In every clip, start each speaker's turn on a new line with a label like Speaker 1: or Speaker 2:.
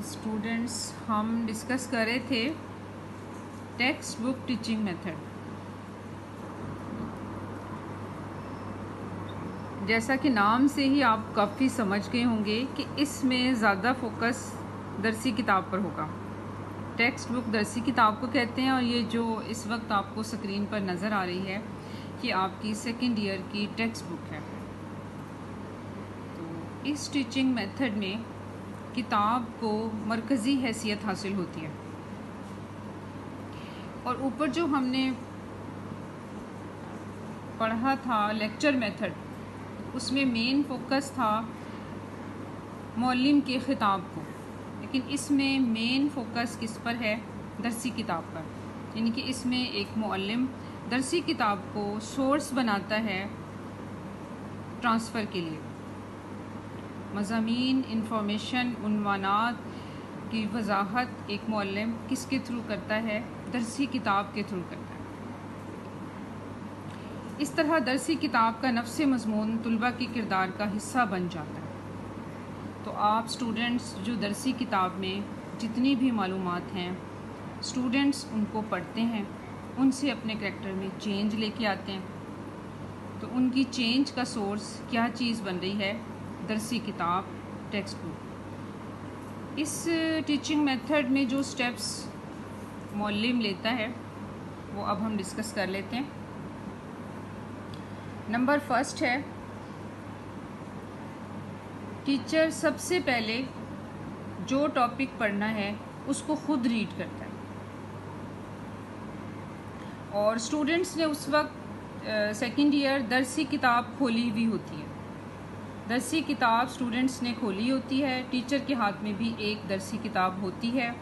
Speaker 1: Students हम discuss कर रहे थे टेक्स्ट बुक टीचिंग मेथड। जैसा कि नाम से ही आप काफ़ी समझ गए होंगे कि इसमें ज़्यादा फोकस दरसी किताब पर होगा। टेक्स्ट बुक दरसी किताब को कहते हैं और ये जो इस वक्त आपको स्क्रीन पर नज़र आ रही है कि आपकी सेकेंड ईयर की टेक्स्ट बुक है। तो इस टीचिंग मेथड में किताब को मरकज़ी हैसियत हासिल होती है और ऊपर जो हमने पढ़ा था लेक्चर मेथड, उसमें मेन फोकस था मौलिम के ख़िताब को, लेकिन इसमें मेन फोकस किस पर है? दरसी किताब पर। यानी कि इसमें एक मुअल्लिम दरसी किताब को सोर्स बनाता है ट्रांसफ़र के लिए। मज़ामीन, इंफॉर्मेशन, उन्वानात की वजाहत एक मुअल्लिम किसके थ्रू करता है? दरसी किताब के थ्रू करता है। इस तरह दरसी किताब का नफ्स मज़मून तुलबा के किरदार का हिस्सा बन जाता है। तो आप स्टूडेंट्स जो दरसी किताब में जितनी भी मालूमात हैं, स्टूडेंट्स उनको पढ़ते हैं, उनसे अपने करैक्टर में चेंज लेके आते हैं। तो उनकी चेंज का सोर्स क्या चीज़ बन रही है? दरसी किताब, टेक्स्ट बुक। इस टीचिंग मेथड में जो स्टेप्स मुअल्लिम लेता है वो अब हम डिस्कस कर लेते हैं। नंबर फर्स्ट है, टीचर सबसे पहले जो टॉपिक पढ़ना है उसको खुद रीड करता है और स्टूडेंट्स ने उस वक्त सेकेंड ईयर दरसी किताब खोली हुई होती है। दरसी किताब स्टूडेंट्स ने खोली होती है, टीचर के हाथ में भी एक दरसी किताब होती है।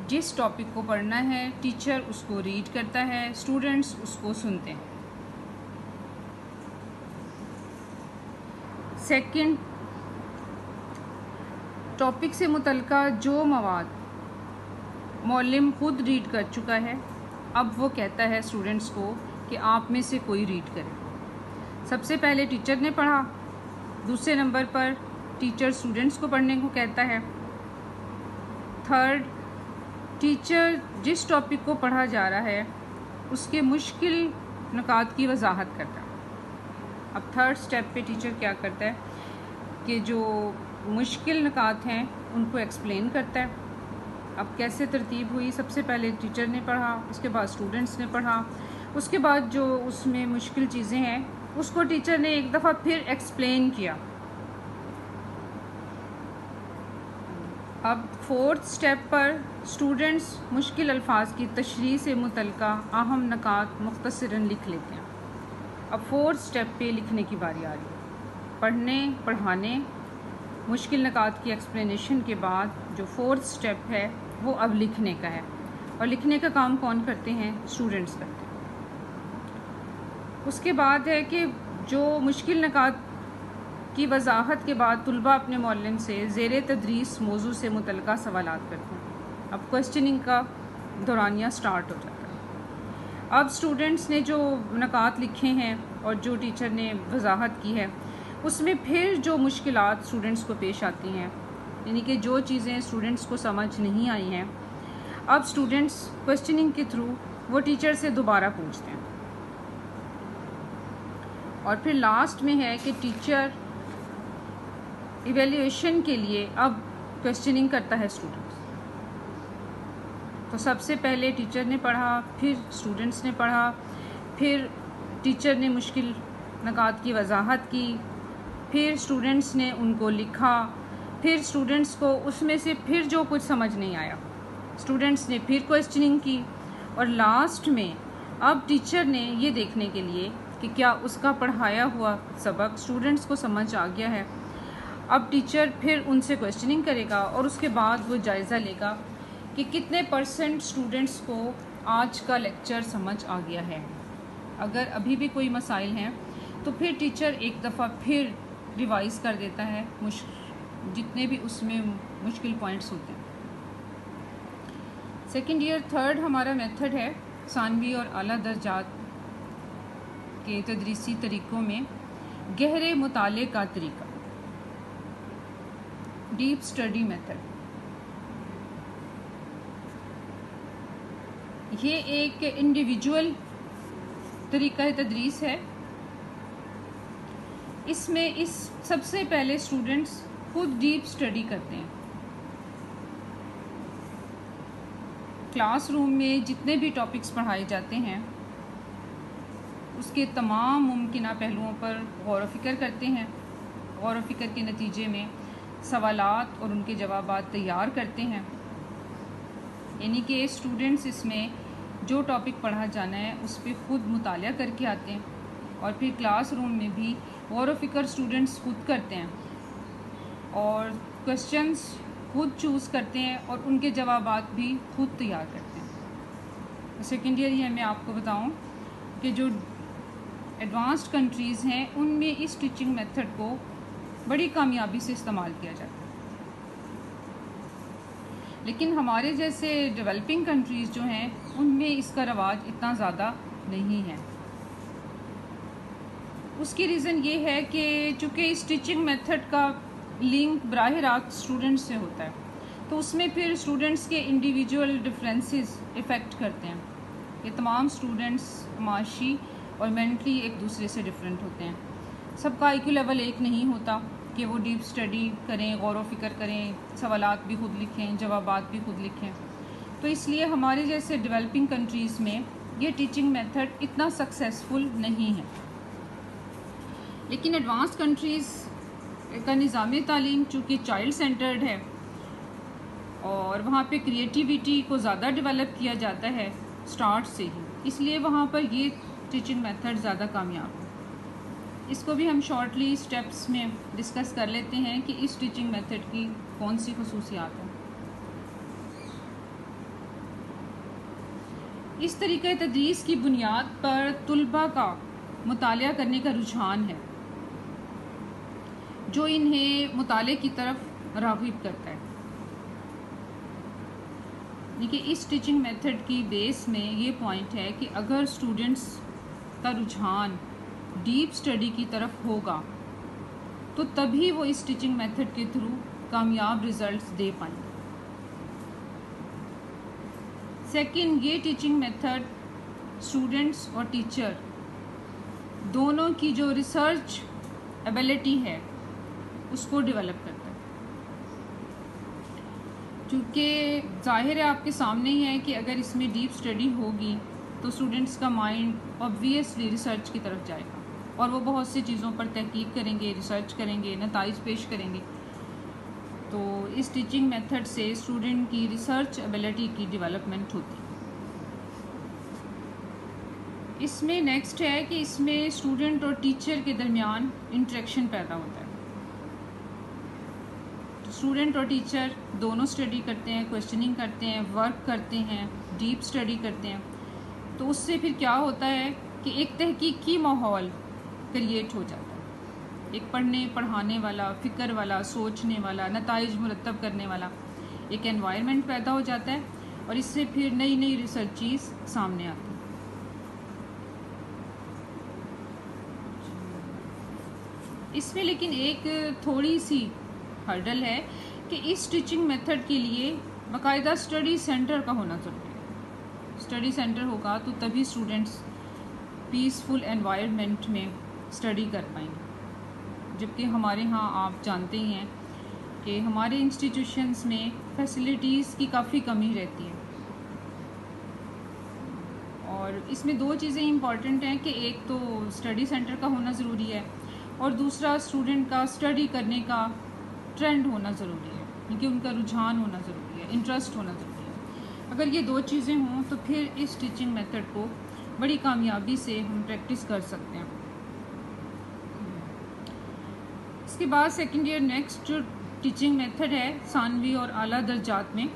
Speaker 1: जिस टॉपिक को पढ़ना है टीचर उसको रीड करता है, स्टूडेंट्स उसको सुनते हैं। सेकंड, टॉपिक से मुतल्लिका जो मवाद मुअल्लिम खुद रीड कर चुका है, अब वो कहता है स्टूडेंट्स को कि आप में से कोई रीड करे। सबसे पहले टीचर ने पढ़ा, दूसरे नंबर पर टीचर स्टूडेंट्स को पढ़ने को कहता है। थर्ड, टीचर जिस टॉपिक को पढ़ा जा रहा है उसके मुश्किल नुकात की वजाहत करता है। अब थर्ड स्टेप पे टीचर क्या करता है कि जो मुश्किल नुकात हैं उनको एक्सप्लेन करता है। अब कैसे तरतीब हुई? सबसे पहले टीचर ने पढ़ा, उसके बाद स्टूडेंट्स ने पढ़ा, उसके बाद जो उसमें मुश्किल चीज़ें हैं उसको टीचर ने एक दफ़ा फिर एक्सप्लेन किया। अब फोर्थ स्टेप पर स्टूडेंट्स मुश्किल अल्फाज की तशरीह से मुतल्लिका अहम नकात मुख्तसरन लिख लेते हैं। अब फोर्थ स्टेप पे लिखने की बारी आ रही है। पढ़ने पढ़ाने मुश्किल नकात की एक्सप्लेनेशन के बाद जो फोर्थ स्टेप है वो अब लिखने का है और लिखने का काम कौन करते हैं? स्टूडेंट्स करते हैं। उसके बाद है कि जो मुश्किल नकात की वजाहत के बाद तुलबा अपने मुअल्लिम से ज़ेरे तदरीस मौजू से मुतल्लिका सवालात करते हैं। अब क्वेश्चनिंग का दौरानिया स्टार्ट हो जाता है। अब स्टूडेंट्स ने जो नकात लिखे हैं और जो टीचर ने वजाहत की है उसमें फिर जो मुश्किलात स्टूडेंट्स को पेश आती हैं, यानी कि जो चीज़ें स्टूडेंट्स को समझ नहीं आई हैं, अब स्टूडेंट्स क्वेश्चनिंग के थ्रू वो टीचर से दोबारा पूछते हैं। और फिर लास्ट में है कि टीचर इवैल्यूएशन के लिए अब क्वेश्चनिंग करता है स्टूडेंट्स। तो सबसे पहले टीचर ने पढ़ा, फिर स्टूडेंट्स ने पढ़ा, फिर टीचर ने मुश्किल नकात की वजाहत की, फिर स्टूडेंट्स ने उनको लिखा, फिर स्टूडेंट्स को उसमें से फिर जो कुछ समझ नहीं आया स्टूडेंट्स ने फिर क्वेश्चनिंग की और लास्ट में अब टीचर ने ये देखने के लिए कि क्या उसका पढ़ाया हुआ सबक स्टूडेंट्स को समझ आ गया है, अब टीचर फिर उनसे क्वेश्चनिंग करेगा और उसके बाद वो जायज़ा लेगा कि कितने % स्टूडेंट्स को आज का लेक्चर समझ आ गया है। अगर अभी भी कोई मसाइल हैं तो फिर टीचर एक दफ़ा फिर रिवाइज़ कर देता है जितने भी उसमें मुश्किल पॉइंट्स होते हैं। सेकेंड ईयर थर्ड हमारा मेथड है सानवी और आला दर्जात के तदरीसी तरीक़ों में गहरे मुताले का तरीका, डीप स्टडी मेथड। یہ ایک انڈیویجول طریقہ تدریس ہے. اس میں سب سے پہلے اسٹوڈنٹس خود ڈیپ اسٹڈی کرتے ہیں. کلاس روم میں جتنے بھی ٹاپکس پڑھائے جاتے ہیں اس کے تمام ممکنہ پہلوؤں پر غور و فکر کرتے ہیں. غور و فکر کے نتیجے میں سوالات اور ان کے جوابات تیار کرتے ہیں. یعنی کہ اسٹوڈنٹس اس میں جو ٹاپک پڑھا جانا ہے اس پہ خود مطالعہ کر کے آتے ہیں اور پھر کلاس روم میں بھی غور و فکر اسٹوڈنٹس خود کرتے ہیں اور کوشچنس خود چوز کرتے ہیں اور ان کے جوابات بھی خود تیار کرتے ہیں. سیکنڈ ایئر یہ میں آپ کو بتاؤں کہ جو ایڈوانسڈ کنٹریز ہیں ان میں اس ٹیچنگ میتھڈ کو بڑی کامیابی سے استعمال کیا جاتا ہے. لیکن ہمارے جیسے ڈیولپنگ کنٹریز جو ہیں ان میں اس کا رواج اتنا زیادہ نہیں ہے. اس کی ریزن یہ ہے کہ چونکہ اس ٹیچنگ میتھڈ کا لنک براہ راست اسٹوڈنٹس سے ہوتا ہے تو اس میں پھر اسٹوڈنٹس کے انڈیویجول ڈفرینسز افیکٹ کرتے ہیں. یہ تمام اسٹوڈنٹس معاشی اور مینٹلی ایک دوسرے سے ڈفرینٹ ہوتے ہیں. سب کا IQ لیول ایک نہیں ہوتا کہ وہ ڈیپ اسٹڈی کریں, غور و فکر کریں, سوالات بھی خود لکھیں, جوابات بھی خود لکھیں. تو اس لیے ہمارے جیسے ڈیولپنگ کنٹریز میں یہ ٹیچنگ میتھڈ اتنا سکسیزفل نہیں ہے. لیکن ایڈوانس کنٹریز کا نظام تعلیم چونکہ چائلڈ سینٹرڈ ہے اور وہاں پہ کریٹیویٹی کو زیادہ ڈیولپ کیا جاتا ہے اسٹارٹ سے ہی, اس لیے وہاں پر یہ ٹیچنگ میتھڈ زیادہ کامیاب ہے. اس کو بھی ہم شارٹلی اسٹیپس میں ڈسکس کر لیتے ہیں کہ اس ٹیچنگ میتھڈ کی کون سی خصوصیات ہیں. اس طریقہ تدریس کی بنیاد پر طلباء کا مطالعہ کرنے کا رجحان ہے جو انہیں مطالعے کی طرف راغب کرتا ہے. لیکن اس ٹیچنگ میتھڈ کی بیس میں یہ پوائنٹ ہے کہ اگر اسٹوڈنٹس کا رجحان ڈیپ اسٹڈی کی طرف ہوگا تو تبھی وہ اس ٹیچنگ میتھڈ کے تھرو کامیاب ریزلٹس دے پائیں گے. سیکنڈ, یہ ٹیچنگ میتھڈ اسٹوڈنٹس اور ٹیچر دونوں کی جو ریسرچ ایبیلٹی ہے اس کو ڈیولپ کرتا ہے. چونکہ ظاہر ہے آپ کے سامنے ہی ہے کہ اگر اس میں ڈیپ اسٹڈی ہوگی تو اسٹوڈنٹس کا مائنڈ آبویسلی ریسرچ کی طرف جائے گا اور وہ بہت سی چیزوں پر تحقیق کریں گے, ریسرچ کریں گے, نتائج پیش کریں گے. تو اس ٹیچنگ میتھڈ سے اسٹوڈنٹ کی ریسرچ ایبیلٹی کی ڈیولپمنٹ ہوتی ہے. اس میں نیکسٹ ہے کہ اس میں اسٹوڈنٹ اور ٹیچر کے درمیان انٹریکشن پیدا ہوتا ہے. اسٹوڈنٹ اور ٹیچر دونوں اسٹڈی کرتے ہیں, کویشچننگ کرتے ہیں, ورک کرتے ہیں, ڈیپ اسٹڈی کرتے ہیں. تو اس سے پھر کیا ہوتا ہے کہ ایک تحقیقی ماحول کریٹ ہو جاتا ہے, ایک پڑھنے پڑھانے والا, فکر والا, سوچنے والا, نتائج مرتب کرنے والا ایک انوائرمنٹ پیدا ہو جاتا ہے اور اس سے پھر نئی نئی ریسرچ چیز سامنے آتی ہے. اس میں لیکن ایک تھوڑی سی ہرڈل ہے کہ اس ٹیچنگ میتھڈ کے لیے باقاعدہ اسٹڈی سینٹر کا ہونا ضروری ہے. اسٹڈی سینٹر ہوگا تو تبھی اسٹوڈنٹس پیسفل انوائرمنٹ میں اسٹڈی کر پائیں گے. جبکہ ہمارے ہاں آپ جانتے ہی ہیں کہ ہمارے انسٹیٹیوشنس میں فیسلٹیز کی کافی کمی رہتی ہے. اور اس میں دو چیزیں امپورٹنٹ ہیں کہ ایک تو اسٹڈی سینٹر کا ہونا ضروری ہے اور دوسرا اسٹوڈنٹ کا اسٹڈی کرنے کا ٹرینڈ ہونا ضروری ہے, کیونکہ ان کا رجحان ہونا ضروری ہے, انٹرسٹ ہونا ضروری ہے. اگر یہ دو چیزیں ہوں تو پھر اس ٹیچنگ میتھڈ کو بڑی کامیابی سے ہم پریکٹس کر سکتے ہیں. اس کے بعد سیکنڈ ایئر نیکسٹ جو ٹیچنگ میتھڈ ہے ثانوی اور اعلیٰ درجات میں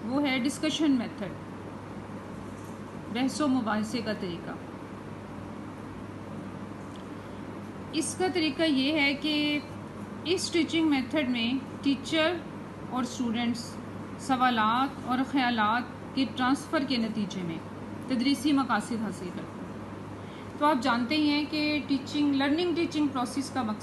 Speaker 1: وہ ہے ڈسکشن میتھڈ, بحث و مباحثے کا طریقہ. اس کا طریقہ یہ ہے کہ اس ٹیچنگ میتھڈ میں ٹیچر اور اسٹوڈنٹس سوالات اور خیالات کے ٹرانسفر کے نتیجے میں تدریسی مقاصد حاصل کرتے ہیں. تو آپ جانتے ہی ہیں کہ لرننگ ٹیچنگ پروسیس کا مقصد